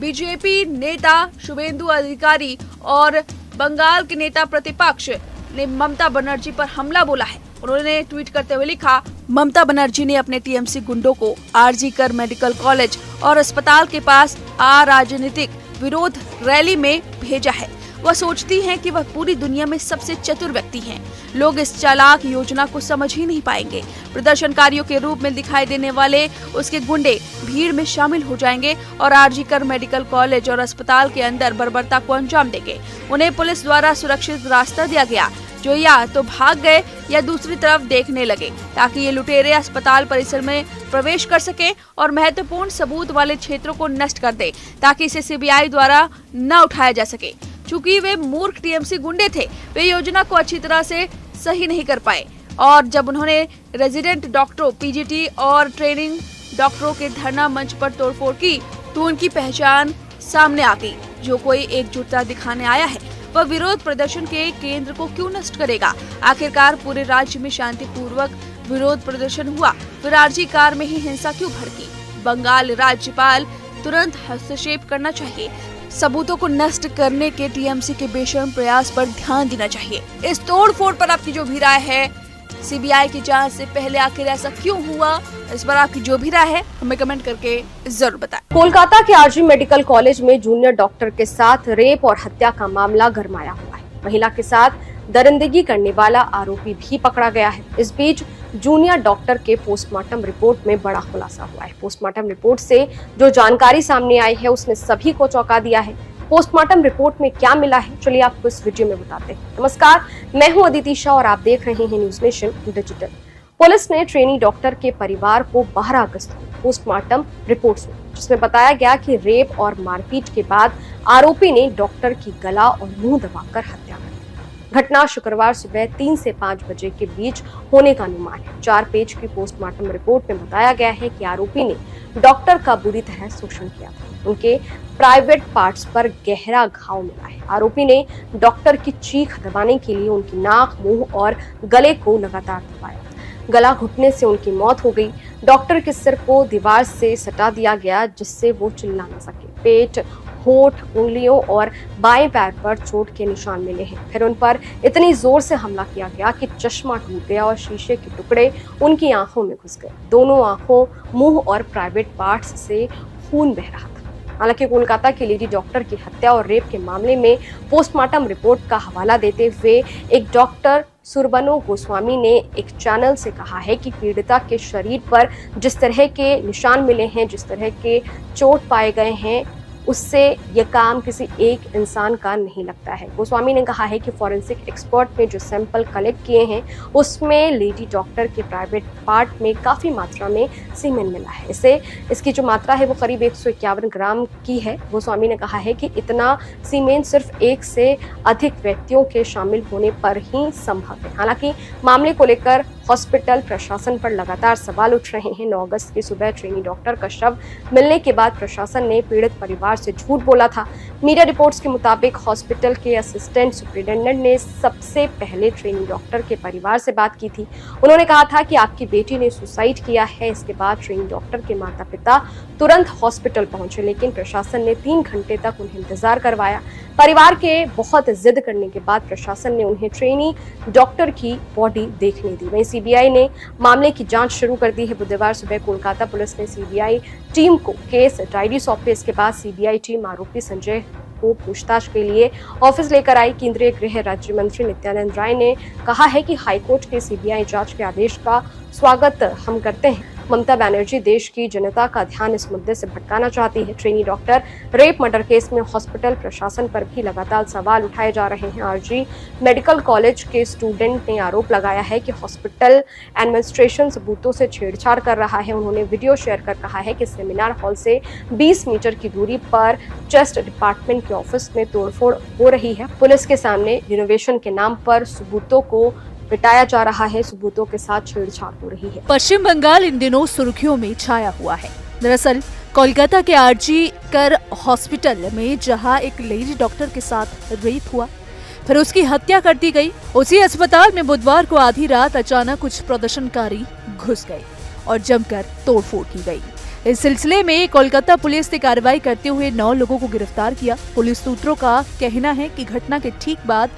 बीजेपी नेता शुभेंदु अधिकारी और बंगाल के नेता प्रतिपक्ष ने ममता बनर्जी पर हमला बोला है। उन्होंने ट्वीट करते हुए लिखा, ममता बनर्जी ने अपने टीएमसी गुंडों को आरजी कर मेडिकल कॉलेज और अस्पताल के पास अराजनीतिक विरोध रैली में भेजा है। वह सोचती हैं कि वह पूरी दुनिया में सबसे चतुर व्यक्ति हैं। लोग इस चालाक योजना को समझ ही नहीं पाएंगे। प्रदर्शनकारियों के रूप में दिखाई देने वाले उसके गुंडे भीड़ में शामिल हो जाएंगे और आरजी कर मेडिकल कॉलेज और अस्पताल के अंदर बर्बरता को अंजाम देंगे। उन्हें पुलिस द्वारा सुरक्षित रास्ता दिया गया, जो या तो भाग गए या दूसरी तरफ देखने लगे, ताकि ये लुटेरे अस्पताल परिसर में प्रवेश कर सके और महत्वपूर्ण सबूत वाले क्षेत्रों को नष्ट कर दे, ताकि इसे सीबीआई द्वारा न उठाया जा सके। चूंकि वे मूर्ख टीएमसी गुंडे थे, वे योजना को अच्छी तरह से सही नहीं कर पाए और जब उन्होंने रेजिडेंट डॉक्टरों, पीजीटी और ट्रेनिंग डॉक्टरों के धरना मंच पर तोड़फोड़ की तो उनकी पहचान सामने आ गई। जो कोई एकजुटता दिखाने आया है वह विरोध प्रदर्शन के केंद्र को क्यों नष्ट करेगा? आखिरकार पूरे राज्य में शांतिपूर्वक विरोध प्रदर्शन हुआ, फिर आरजी कार में ही हिंसा क्यों भड़की? बंगाल राज्यपाल तुरंत हस्तक्षेप करना चाहिए। सबूतों को नष्ट करने के टीएमसी के बेशर्म प्रयास पर ध्यान देना चाहिए। इस तोड़फोड़ पर आपकी जो भी राय है, सीबीआई की जांच से पहले आखिर ऐसा क्यों हुआ, इस पर आपकी जो भी राय है हमें कमेंट करके जरूर बताएं। कोलकाता के आरजी मेडिकल कॉलेज में जूनियर डॉक्टर के साथ रेप और हत्या का मामला गरमाया हुआ है। महिला के साथ दरिंदगी करने वाला आरोपी भी पकड़ा गया है। इस बीच जूनियर डॉक्टर के पोस्टमार्टम रिपोर्ट में बड़ा खुलासा हुआ है। पोस्टमार्टम रिपोर्ट से जो जानकारी सामने आई है उसने सभी को चौंका दिया है। पोस्टमार्टम रिपोर्ट में क्या मिला है, चलिए आपको इस वीडियो में बताते हैं। नमस्कार, मैं हूं अदिति शाह और आप देख रहे हैं न्यूज नेशन डिजिटल। पुलिस ने ट्रेनी डॉक्टर के परिवार को 12 अगस्त को पोस्टमार्टम रिपोर्ट सौंपी, जिसमें बताया गया कि रेप और मारपीट के बाद आरोपी ने डॉक्टर की गला और मुंह दबाकर हत्या कर दी। घटना शुक्रवार सुबह 3 से 5 बजे के बीच होने का अनुमान है। 4 पेज की पोस्टमार्टम रिपोर्ट में बताया गया है कि आरोपी ने डॉक्टर का बुरी तरह शोषण किया था। उनके प्राइवेट पार्ट्स पर गहरा घाव मिला है। आरोपी ने डॉक्टर की चीख दबाने के लिए उनकी नाक, मुंह और गले को लगातार दबाया। गला घुटने से उनकी मौत हो गई। डॉक्टर के सिर को दीवार से सटा दिया गया, जिससे वो चिल्ला न सके। पेट, होठ, उंगलियों और बाएं पैर पर चोट के निशान मिले हैं। फिर उन पर इतनी जोर से हमला किया गया कि चश्मा टूट गया और शीशे के टुकड़े उनकी आंखों में घुस गए। दोनों आंखों, मुंह और प्राइवेट पार्ट्स से खून बह रहा था। हालांकि कोलकाता की लेडी डॉक्टर की हत्या और रेप के मामले में पोस्टमार्टम रिपोर्ट का हवाला देते हुए एक डॉक्टर सुरबनो गोस्वामी ने एक चैनल से कहा है कि पीड़िता के शरीर पर जिस तरह के निशान मिले हैं, जिस तरह के चोट पाए गए हैं, उससे यह काम किसी एक इंसान का नहीं लगता है। गोस्वामी ने कहा है कि फॉरेंसिक एक्सपर्ट ने जो सैंपल कलेक्ट किए हैं उसमें लेडी डॉक्टर के प्राइवेट पार्ट में काफ़ी मात्रा में सीमेन मिला है। इसकी जो मात्रा है वो करीब 151 ग्राम की है। गोस्वामी ने कहा है कि इतना सीमेन सिर्फ एक से अधिक व्यक्तियों के शामिल होने पर ही संभव है। हालांकि मामले को लेकर हॉस्पिटल प्रशासन पर लगातार सवाल उठ रहे हैं। 9 अगस्त की सुबह ट्रेनी डॉक्टर का शव मिलने के बाद प्रशासन ने पीड़ित परिवार से झूठ बोला था। मीडिया रिपोर्ट्स के मुताबिक हॉस्पिटल के असिस्टेंट सुपरिटेंडेंट ने सबसे पहले ट्रेनी डॉक्टर के परिवार से बात की थी। उन्होंने कहा था कि आपकी बेटी ने सुसाइड किया है। इसके बाद ट्रेनी डॉक्टर के माता पिता तुरंत हॉस्पिटल पहुंचे, लेकिन प्रशासन ने 3 घंटे तक उन्हें इंतजार करवाया। परिवार के बहुत जिद करने के बाद प्रशासन ने उन्हें ट्रेनी डॉक्टर की बॉडी देखने दी। वहीं सीबीआई ने मामले की जांच शुरू कर दी है। बुधवार सुबह कोलकाता पुलिस ने सीबीआई टीम को केस डायरी सौंपी। इसके बाद सीबीआई टीम आरोपी संजय को पूछताछ के लिए ऑफिस लेकर आई। केंद्रीय गृह राज्य मंत्री नित्यानंद राय ने कहा है कि हाईकोर्ट के सीबीआई जांच के आदेश का स्वागत हम करते हैं। ममता बनर्जी देश की जनता का ध्यान इस मुद्दे से भटकाना चाहती है। Trainee doctor rape murder case में हॉस्पिटल प्रशासन पर भी लगातार सवाल उठाए जा रहे हैं। आरजी मेडिकल कॉलेज के स्टूडेंट ने आरोप लगाया है कि हॉस्पिटल एडमिनिस्ट्रेशन सबूतों से छेड़छाड़ कर रहा है। उन्होंने वीडियो शेयर कर कहा है कि सेमिनार हॉल से 20 मीटर की दूरी पर चेस्ट डिपार्टमेंट के ऑफिस में तोड़फोड़ हो रही है। पुलिस के सामने रिनोवेशन के नाम पर सबूतों को मिटाया जा रहा है, सबूतों के साथ छेड़छाड़ हो रही है। पश्चिम बंगाल इन दिनों सुर्खियों में छाया हुआ है। दरअसल कोलकाता के आरजी कर हॉस्पिटल में जहां एक लेडी डॉक्टर के साथ रेप हुआ, फिर उसकी हत्या कर दी गई, उसी अस्पताल में बुधवार को आधी रात अचानक कुछ प्रदर्शनकारी घुस गए और जमकर तोड़फोड़ की गई। इस सिलसिले में कोलकाता पुलिस ने कार्रवाई करते हुए 9 लोगों को गिरफ्तार किया। पुलिस सूत्रों का कहना है कि घटना के ठीक बाद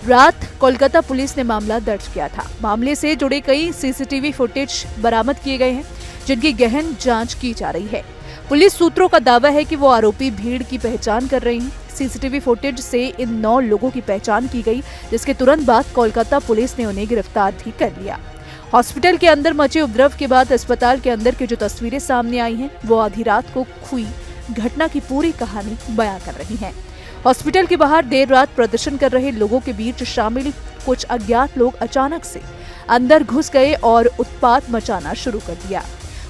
रात कोलकाता पुलिस ने मामला दर्ज किया था। मामले से जुड़े कई सीसीटीवी फुटेज बरामद किए गए हैं, जिनकी गहन जांच की जा रही है। पुलिस सूत्रों का दावा है कि वो आरोपी भीड़ की पहचान कर रहे हैं। सीसीटीवी फुटेज से इन 9 लोगों की पहचान की गई, जिसके तुरंत बाद कोलकाता पुलिस ने उन्हें गिरफ्तार भी कर लिया। हॉस्पिटल के अंदर मचे उपद्रव के बाद अस्पताल के अंदर की जो तस्वीरें सामने आई हैं, वो आधी रात को हुई घटना की पूरी कहानी बयां कर रही हैं। हॉस्पिटल के बाहर देर रात प्रदर्शन कर रहे लोगों के बीच शामिल कुछ अज्ञात लोग अचानक से अंदर घुस गए और उत्पात मचाना शुरू कर दिया।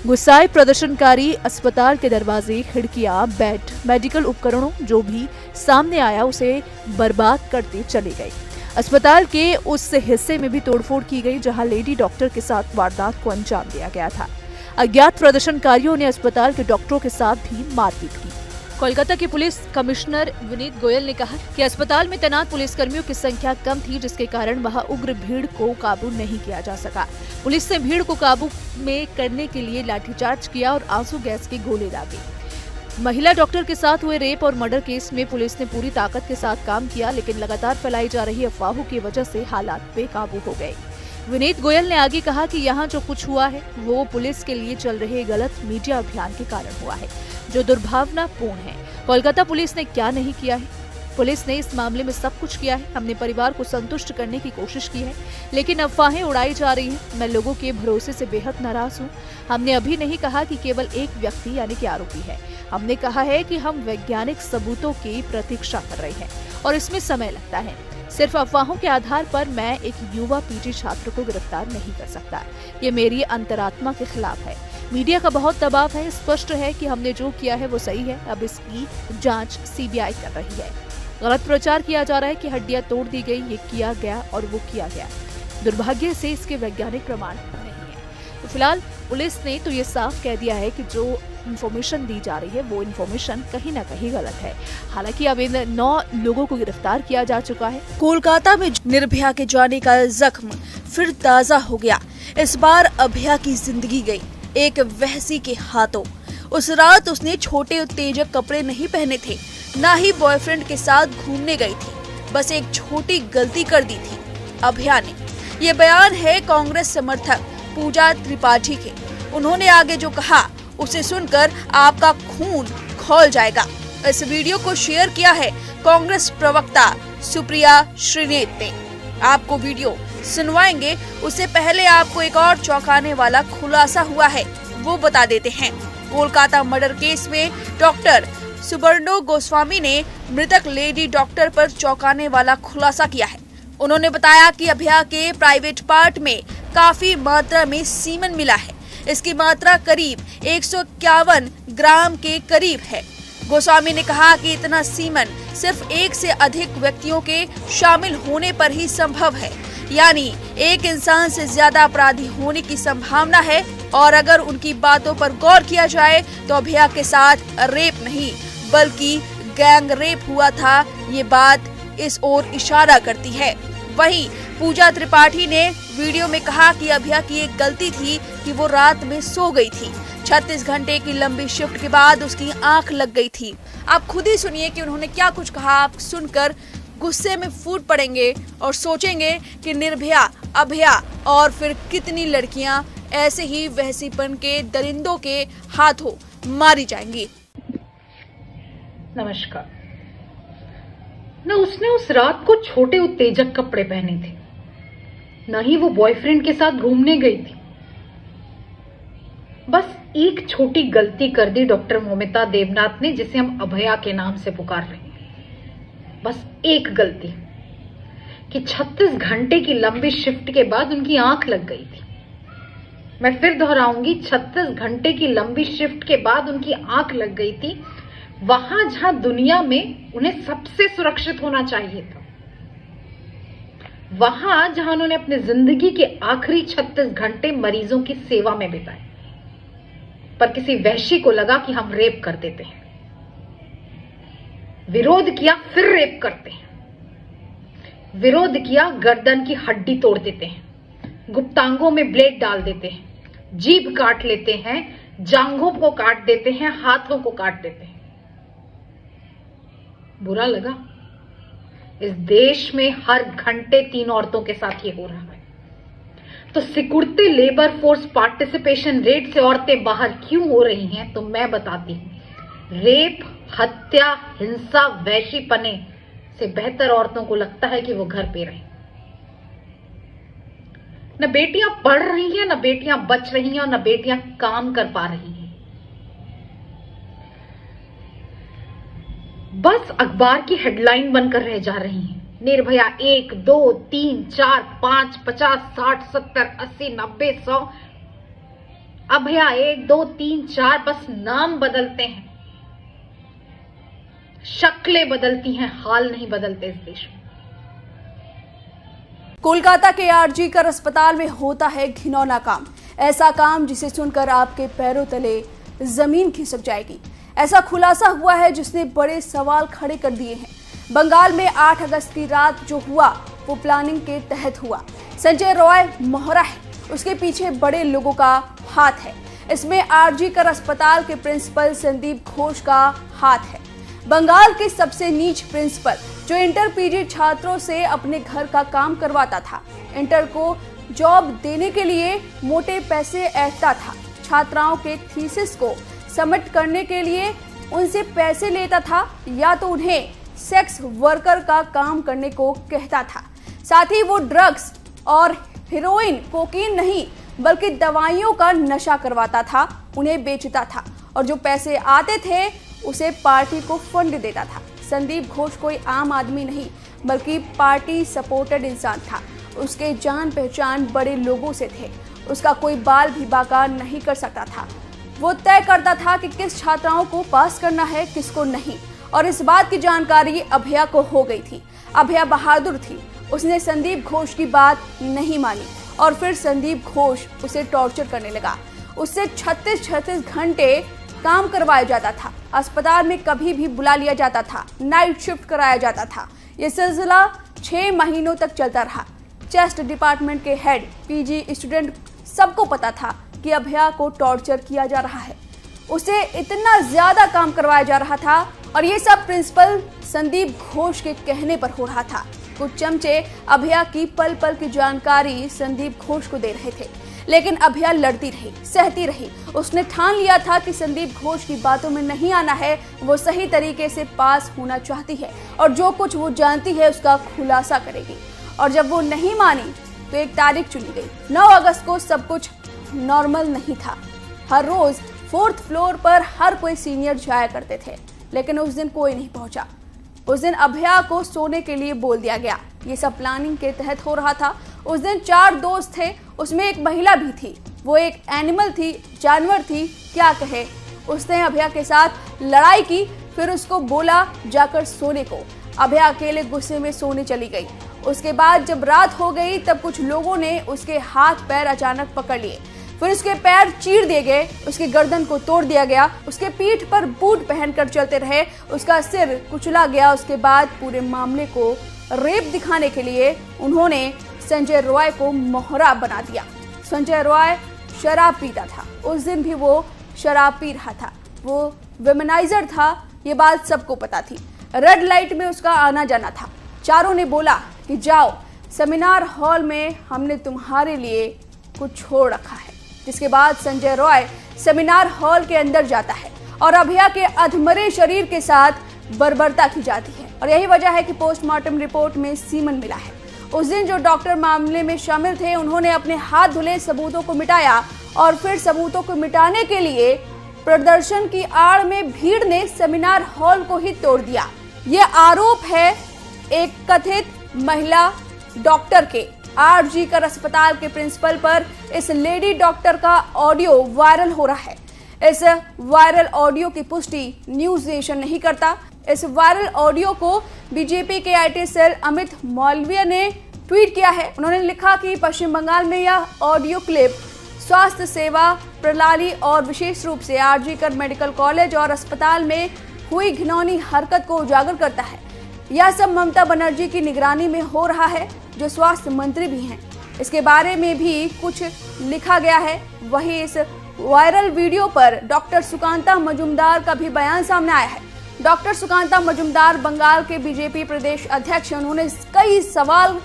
गुस्साए प्रदर्शनकारी अस्पताल के दरवाजे, खिड़कियां, बेड, मेडिकल उपकरणों जो भी सामने आया उसे बर्बाद करते चले गए। अस्पताल के उस हिस्से में भी तोड़फोड़ की गई जहां लेडी डॉक्टर के साथ वारदात को अंजाम दिया गया था। अज्ञात प्रदर्शनकारियों ने अस्पताल के डॉक्टरों के साथ भी मारपीट की। कोलकाता के पुलिस कमिश्नर विनीत गोयल ने कहा कि अस्पताल में तैनात पुलिसकर्मियों की संख्या कम थी, जिसके कारण वहां उग्र भीड़ को काबू नहीं किया जा सका। पुलिस ने भीड़ को काबू में करने के लिए लाठीचार्ज किया और आंसू गैस के गोले दागे। महिला डॉक्टर के साथ हुए रेप और मर्डर केस में पुलिस ने पूरी ताकत के साथ काम किया, लेकिन लगातार फैलाई जा रही अफवाहों की वजह से हालात बेकाबू हो गए। विनीत गोयल ने आगे कहा कि यहाँ जो कुछ हुआ है वो पुलिस के लिए चल रहे गलत मीडिया अभियान के कारण हुआ है, जो दुर्भावनापूर्ण है। कोलकाता पुलिस ने क्या नहीं किया है? पुलिस ने इस मामले में सब कुछ किया है। हमने परिवार को संतुष्ट करने की कोशिश की है, लेकिन अफवाहें उड़ाई जा रही हैं। मैं लोगों के भरोसे से बेहद नाराज हूँ। हमने अभी नहीं कहा कि केवल एक व्यक्ति यानी कि आरोपी है। हमने कहा है कि हम वैज्ञानिक सबूतों की प्रतीक्षा कर रहे हैं और इसमें समय लगता है। सिर्फ अफवाहों के आधार पर मैं एक युवा पीजी छात्र को गिरफ्तार नहीं कर सकता। ये मेरी अंतरात्मा के खिलाफ है। मीडिया का बहुत दबाव है। स्पष्ट है कि हमने जो किया है वो सही है। अब इसकी जांच सीबीआई कर रही है। गलत प्रचार किया जा रहा है कि हड्डियां तोड़ दी गई, ये किया गया और वो किया गया। दुर्भाग्य से इसके वैज्ञानिक प्रमाण नहीं है। तो फिलहाल पुलिस ने तो ये साफ कह दिया है कि जो इन्फॉर्मेशन दी जा रही है वो इन्फॉर्मेशन कहीं ना कहीं गलत है। हालांकि अब इन 9 लोगों को गिरफ्तार किया जा चुका है। कोलकाता में निर्भया के जाने का जख्म फिर ताजा हो गया। इस बार अभया की जिंदगी गई एक वहसी के हाथों। उस रात उसने छोटे उत्तेजक कपड़े नहीं पहने थे, ना ही बॉयफ्रेंड के साथ घूमने गई थी। बस एक छोटी गलती कर दी थी अभया ने। ये बयान है कांग्रेस समर्थक पूजा त्रिपाठी के। उन्होंने आगे जो कहा उसे सुनकर आपका खून खौल जाएगा। इस वीडियो को शेयर किया है कांग्रेस प्रवक्ता सुप्रिया श्रीनेत ने। आपको वीडियो सुनवाएंगे, उससे पहले आपको एक और चौंकाने वाला खुलासा हुआ है, वो बता देते हैं। कोलकाता मर्डर केस में डॉक्टर सुबर्णो गोस्वामी ने मृतक लेडी डॉक्टर पर चौंकाने वाला खुलासा किया है। उन्होंने बताया कि अभया के प्राइवेट पार्ट में काफी मात्रा में सीमन मिला है। इसकी मात्रा करीब 151 ग्राम के करीब है। गोस्वामी ने कहा कि इतना सीमन सिर्फ एक से अधिक व्यक्तियों के शामिल होने पर ही संभव है, यानी एक इंसान से ज्यादा अपराधी होने की संभावना है। और अगर उनकी बातों पर गौर किया जाए तो अभया के साथ रेप नहीं बल्कि गैंग रेप हुआ था। ये बात इस ओर इशारा करती है। वहीं पूजा त्रिपाठी ने वीडियो में कहा कि अभया की एक गलती थी कि वो रात में सो गई थी। 36 घंटे की लंबी शिफ्ट के बाद उसकी आंख लग गई थी। आप खुद ही सुनिए कि उन्होंने क्या कुछ कहा। आप सुनकर गुस्से में फूट पड़ेंगे और सोचेंगे कि निर्भया, अभया और फिर कितनी लड़कियां ऐसे ही वहसीपन के दरिंदों के हाथों मारी जाएंगी। नमस्कार। न उसने उस रात को छोटे उत्तेजक कपड़े पहने थे, न ही वो बॉयफ्रेंड के साथ घूमने गई थी। बस एक छोटी गलती कर दी डॉक्टर मोमिता देवनाथ ने, जिसे हम अभया के नाम से पुकार रहे हैं। बस एक गलती कि 36 घंटे की लंबी शिफ्ट के बाद उनकी आंख लग गई थी। मैं फिर दोहराऊंगी, 36 घंटे की लंबी शिफ्ट के बाद उनकी आंख लग गई थी, वहां जहां दुनिया में उन्हें सबसे सुरक्षित होना चाहिए था, वहां जहां उन्होंने अपनी जिंदगी के आखिरी 36 घंटे मरीजों की सेवा में बिताए। पर किसी वहशी को लगा कि हम रेप कर देते हैं, विरोध किया फिर रेप करते हैं, विरोध किया गर्दन की हड्डी तोड़ देते हैं, गुप्तांगों में ब्लेड डाल देते हैं, जीभ काट लेते हैं, जांघों को काट देते हैं, हाथों को काट देते हैं। बुरा लगा। इस देश में हर घंटे 3 औरतों के साथ ये हो रहा है। तो सिकुड़ते लेबर फोर्स पार्टिसिपेशन रेट से औरतें बाहर क्यों हो रही हैं, तो मैं बताती हूं। रेप, हत्या, हिंसा, वैशीपने से बेहतर औरतों को लगता है कि वो घर पे रहें। न बेटियां पढ़ रही हैं, न बेटियां बच रही हैं, और न बेटियां काम कर पा रही हैं। बस अखबार की हेडलाइन बनकर रह जा रही हैं। निर्भया 1, 2, 3, 4, 5, 50, 60, 70, 80, 90, 100। अभया 1, 2, 3, 4 बस नाम बदलते हैं, शक्लें बदलती हैं, हाल नहीं बदलते इस देश में। कोलकाता के आरजीकर अस्पताल में होता है घिनौना काम। ऐसा काम जिसे सुनकर आपके पैरों तले जमीन खिसक जाएगी। ऐसा खुलासा हुआ है जिसने बड़े सवाल खड़े कर दिए हैं। बंगाल में 8 अगस्त की रात जो हुआ वो प्लानिंग के तहत हुआ। संजय रॉय मोहरा है, उसके पीछे बड़े लोगों का हाथ है। इसमें आरजीकर अस्पताल के प्रिंसिपल संदीप घोष का हाथ है। बंगाल के सबसे नीच प्रिंसिपल जो इंटर पीजी छात्रों से अपने घर का काम करवाता था, इंटर को जॉब देने के लिए मोटे पैसे ऐंठता था, छात्राओं के थीसिस को सबमिट करने के लिए उनसे पैसे लेता था या तो उन्हें सेक्स वर्कर का काम करने को कहता था। साथ ही वो ड्रग्स और हेरोइन, कोकीन नहीं बल्कि दवाइयों का नशा करवाता था, उन्हें बेचता था और जो पैसे आते थे उसे पार्टी को फंड देता था। संदीप घोष कोई आम आदमी नहीं बल्कि पार्टी सपोर्टेड इंसान था। उसके जान पहचान बड़े लोगों से थे। उसका कोई बाल भी बाका नहीं कर सकता था। वो तय करता था कि किस छात्राओं को पास करना है, किसको नहीं, और इस बात की जानकारी अभया को हो गई थी। अभया बहादुर थी, उसने संदीप घोष की बात नहीं मानी और फिर संदीप घोष उसे टॉर्चर करने लगा। उससे 36 घंटे काम करवाया जाता था। अस्पताल में कभी भी बुला लिया जाता था, नाइट शिफ्ट कराया जाता था। ये सिलसिला 6 महीनों तक चलता रहा। चेस्ट डिपार्टमेंट के हेड, पीजी स्टूडेंट सबको पता था कि अभया को टॉर्चर किया जा रहा है। उसे इतना ज्यादा काम करवाया जा रहा था और ये सब प्रिंसिपल संदीप घोष के कहने पर हो रहा था। कुछ चमचे अभया की पल पल की जानकारी संदीप घोष को दे रहे थे, लेकिन अभया लड़ती रही, सहती रही। उसने ठान लिया था कि संदीप घोष की बातों में नहीं आना है, वो सही तरीके से पास होना चाहती है और जो कुछ वो जानती है उसका खुलासा करेगी। और जब वो नहीं मानी तो एक तारीख चुनी गई। 9 अगस्त को सब कुछ नॉर्मल नहीं था। हर रोज 4th फ्लोर पर हर कोई सीनियर जाया करते थे, लेकिन उस दिन कोई नहीं पहुंचा। उस दिन अभया को सोने के लिए बोल दिया गया। ये सब प्लानिंग के तहत हो रहा था। उस दिन 4 दोस्त थे, उसमें एक महिला भी थी। वो एक एनिमल थी, जानवर थी, क्या कहे। उसने अभया के साथ लड़ाई की, फिर उसको बोला जाकर सोने को। अभया अकेले गुस्से में सोने चली गई। उसके बाद जब रात हो गई तब कुछ लोगों ने उसके हाथ पैर अचानक पकड़ लिए, फिर उसके पैर चीर दिए गए, उसकी गर्दन को तोड़ दिया गया, उसके पीठ पर बूट पहनकर चलते रहे, उसका सिर कुचला गया। उसके बाद पूरे मामले को रेप दिखाने के लिए उन्होंने संजय रॉय को मोहरा बना दिया। संजय रॉय शराब पीता था, उस दिन भी वो शराब पी रहा था। वो वेमनाइजर था, ये बात सबको पता थी। रेड लाइट में उसका आना जाना था। चारों ने बोला कि जाओ, सेमिनार हॉल में हमने तुम्हारे लिए कुछ छोड़ रखा है। जिसके बाद संजय रॉय सेमिनार हॉल के अंदर जाता है और अभया के अधमरे शरीर के साथ बर्बरता की जाती है। और यही वजह है कि पोस्टमार्टम रिपोर्ट में सीमन मिला है। उस दिन जो डॉक्टर मामले में शामिल थे उन्होंने अपने हाथ धुले, सबूतों को मिटाया और फिर सबूतों को मिटाने के लिए प्रदर्शन की आड़ में भीड़ ने सेमिनार हॉल को ही तोड़ दिया। ये आरोप है एक कथित महिला डॉक्टर के, आरजीकर अस्पताल के प्रिंसिपल पर। इस लेडी डॉक्टर का ऑडियो वायरल हो रहा है। इस वायरल ऑडियो की पुष्टि न्यूज नेशन नहीं करता। इस वायरल ऑडियो को बीजेपी के आईटी सेल अमित मौलविया ने ट्वीट किया है। उन्होंने लिखा कि पश्चिम बंगाल में यह ऑडियो क्लिप स्वास्थ्य सेवा प्रणाली और विशेष रूप से आरजीकर मेडिकल कॉलेज और अस्पताल में हुई घिनौनी हरकत को उजागर करता है। यह सब ममता बनर्जी की निगरानी में हो रहा है, जो स्वास्थ्य मंत्री भी हैं। इसके बारे में भी कुछ लिखा गया है। वहीं इस वायरल वीडियो पर डॉक्टर सुकांता मजूमदार का भी बयान सामने आया है। डॉक्टर सुकांता मजूमदार बंगाल के बीजेपी प्रदेश अध्यक्ष, उन्होंने कई सवाल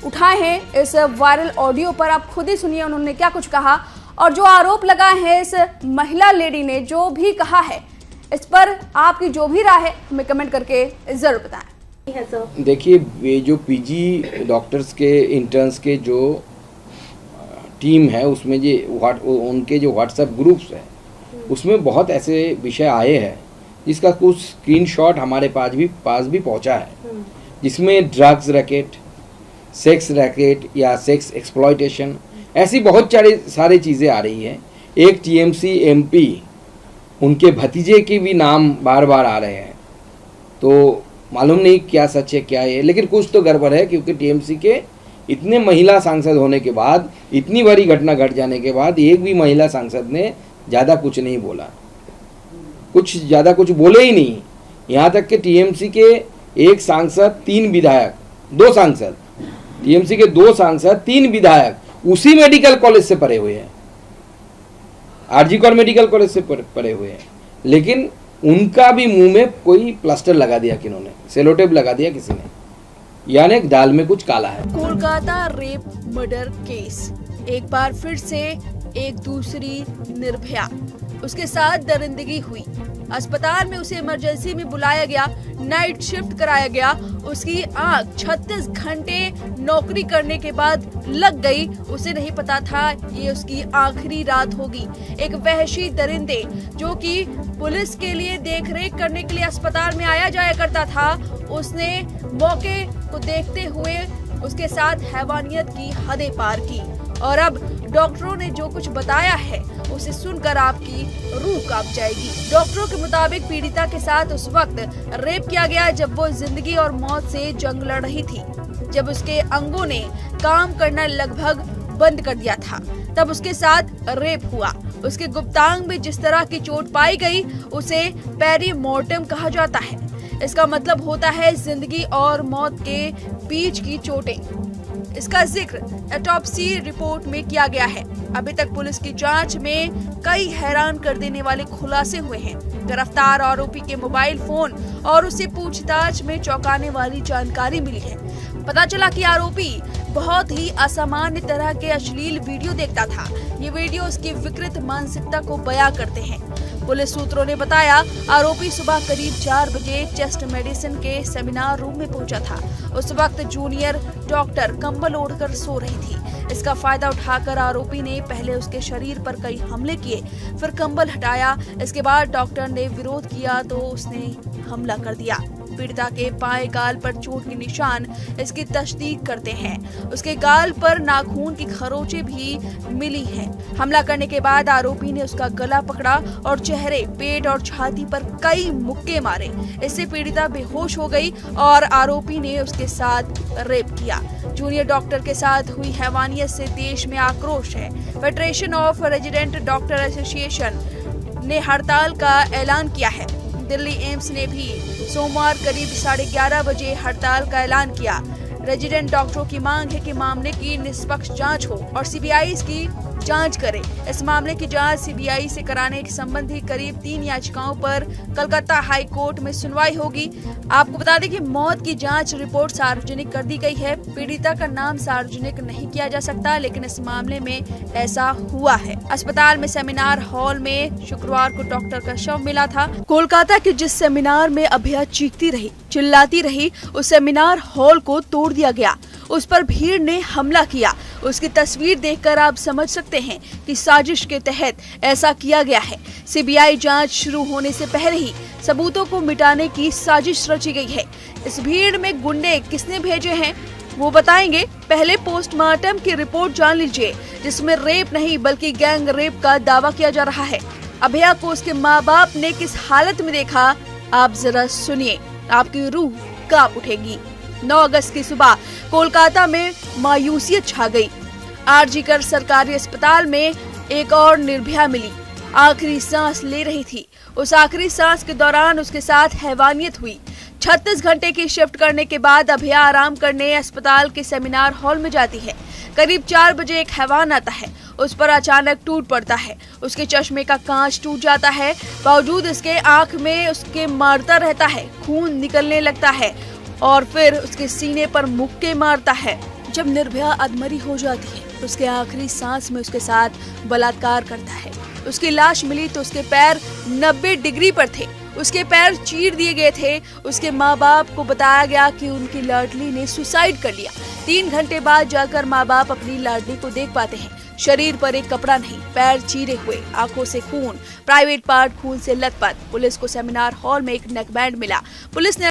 उठाए हैं इस वायरल ऑडियो पर। आप खुद ही सुनिए उन्होंने क्या कुछ कहा और जो आरोप लगाए हैं इस महिला लेडी ने जो भी कहा है, इस पर आपकी जो भी राय है हमें कमेंट करके जरूर बताएं। देखिए, ये जो पीजी डॉक्टर्स के इंटर्न्स के जो टीम है उसमें उनके जो व्हाट्सएप ग्रुप्स है उसमें बहुत ऐसे विषय आए हैं जिसका कुछ स्क्रीनशॉट हमारे पास भी पहुंचा है, जिसमें ड्रग्स रैकेट, सेक्स रैकेट या सेक्स एक्सप्लॉयटेशन, ऐसी बहुत सारी चीज़ें आ रही हैं। एक टीएमसी एमपी, उनके भतीजे के भी नाम बार बार आ रहे हैं, तो मालूम नहीं क्या सच है क्या है, लेकिन कुछ तो गड़बड़ है, क्योंकि टीएमसी के इतने महिला सांसद होने के बाद, इतनी बड़ी घटना घट जाने के बाद एक भी महिला सांसद ने ज़्यादा कुछ नहीं बोला, ज़्यादा कुछ बोले ही नहीं। यहाँ तक कि टीएमसी के एक सांसद, 3 विधायक, 2 सांसद, टीएमसी के 2 सांसद, 3 विधायक उसी मेडिकल कॉलेज से पढ़े हुए हैं, आरजी कौर मेडिकल कॉलेज से पढ़े हुए हैं, लेकिन उनका भी मुंह में कोई प्लास्टर लगा दिया, किन्होंने सेलोटेप लगा दिया किसी ने, यानी दाल में कुछ काला है। कोलकाता रेप मर्डर केस, एक बार फिर से एक दूसरी निर्भया, उसके साथ दरिंदगी हुई। अस्पताल में उसे इमरजेंसी में बुलाया गया, नाइट शिफ्ट कराया गया, उसकी आंख 36 घंटे नौकरी करने के बाद लग गई। उसे नहीं पता था ये उसकी आखिरी रात होगी। एक वहशी दरिंदे जो कि पुलिस के लिए देखरेख करने के लिए अस्पताल में आया जाया करता था, उसने मौके को देखते हुए उसके साथ हैवानियत की हदें पार की। और अब डॉक्टरों ने जो कुछ बताया है उसे सुनकर आपकी रूह कांप जाएगी। डॉक्टरों के मुताबिक पीड़िता के साथ उस वक्त रेप किया गया जब वो जिंदगी और मौत से जंग लड़ रही थी, जब उसके अंगों ने काम करना लगभग बंद कर दिया था, तब उसके साथ रेप हुआ। उसके गुप्तांग में जिस तरह की चोट पाई गई उसे पेरीमोर्टम कहा जाता है। इसका मतलब होता है जिंदगी और मौत के बीच की चोटें। इसका जिक्र ऑटोप्सी रिपोर्ट में किया गया है। अभी तक पुलिस की जांच में कई हैरान कर देने वाले खुलासे हुए हैं। गिरफ्तार आरोपी के मोबाइल फोन और उससे पूछताछ में चौंकाने वाली जानकारी मिली है। पता चला कि आरोपी बहुत ही असामान्य तरह के अश्लील वीडियो देखता था। ये वीडियो उसकी विकृत मानसिकता को बयां करते हैं। पुलिस सूत्रों ने बताया आरोपी सुबह करीब 4 बजे चेस्ट मेडिसिन के सेमिनार रूम में पहुंचा था। उस वक्त जूनियर डॉक्टर कंबल ओढ़कर सो रही थी। इसका फायदा उठाकर आरोपी ने पहले उसके शरीर पर कई हमले किए, फिर कंबल हटाया। इसके बाद डॉक्टर ने विरोध किया तो उसने हमला कर दिया। पीड़िता के बाएं गाल पर चोट के निशान इसकी तस्दीक करते हैं। उसके गाल पर नाखून की खरोंचें भी मिली हैं। हमला करने के बाद आरोपी ने उसका गला पकड़ा और चेहरे, पेट और छाती पर कई मुक्के मारे। इससे पीड़िता बेहोश हो गई और आरोपी ने उसके साथ रेप किया। जूनियर डॉक्टर के साथ हुई हैवानियत से देश में आक्रोश है। Federation of resident doctor association ने हड़ताल का ऐलान किया है। दिल्ली एम्स ने भी सोमवार करीब 11:30 बजे हड़ताल का ऐलान किया। रेजिडेंट डॉक्टरों की मांग है कि मामले की निष्पक्ष जांच हो और सीबीआई इसकी जांच करे। इस मामले की जांच सीबीआई से कराने संबंधी करीब 3 याचिकाओं पर कलकत्ता हाई कोर्ट में सुनवाई होगी। आपको बता दें कि मौत की जांच रिपोर्ट सार्वजनिक कर दी गई है। पीड़िता का नाम सार्वजनिक नहीं किया जा सकता, लेकिन इस मामले में ऐसा हुआ है। अस्पताल में सेमिनार हॉल में शुक्रवार को डॉक्टर का शव मिला था। कोलकाता के जिस सेमिनार में अभया चीखती रही, चिल्लाती रही, उस सेमिनार हॉल को तोड़ दिया गया। उस पर भीड़ ने हमला किया। उसकी तस्वीर देखकर आप समझ सकते हैं कि साजिश के तहत ऐसा किया गया है। सीबीआई जांच शुरू होने से पहले ही सबूतों को मिटाने की साजिश रची गई है। इस भीड़ में गुंडे किसने भेजे हैं वो बताएंगे। पहले पोस्टमार्टम की रिपोर्ट जान लीजिए, जिसमें रेप नहीं बल्कि गैंग रेप का दावा किया जा रहा है। अभया को उसके माँ बाप ने किस हालत में देखा, आप जरा सुनिए, आपकी रूह कांप उठेगी। 9 अगस्त की सुबह कोलकाता में मायूसियत छा गई। आरजी कर सरकारी अस्पताल में एक और निर्भया मिली। आखिरी सांस ले रही थी। उस आखिरी सांस के दौरान उसके साथ हैवानियत हुई। 36 घंटे की शिफ्ट करने के बाद अभया आराम करने अस्पताल के सेमिनार हॉल में जाती है। करीब 4 बजे एक हैवान आता है, उस पर अचानक टूट पड़ता है। उसके चश्मे का कांच टूट जाता है, बावजूद इसके आंख में उसके मारता रहता है, खून निकलने लगता है और फिर उसके सीने पर मुक्के मारता है। जब निर्भया अधमरी हो जाती है, उसके आखिरी सांस में उसके साथ बलात्कार करता है। उसकी लाश मिली तो उसके पैर 90 डिग्री पर थे, उसके पैर चीर दिए गए थे। उसके माँ बाप को बताया गया कि उनकी लाडली ने सुसाइड कर लिया। 3 घंटे बाद जाकर माँ बाप अपनी लाडली को देख पाते हैं। शरीर पर एक कपड़ा नहीं, पैर चीरे हुए, आंखों से खून, प्राइवेट पार्ट खून से लथपथ। पुलिस को सेमिनार हॉल में एक नेकबैंड मिला। पुलिस ने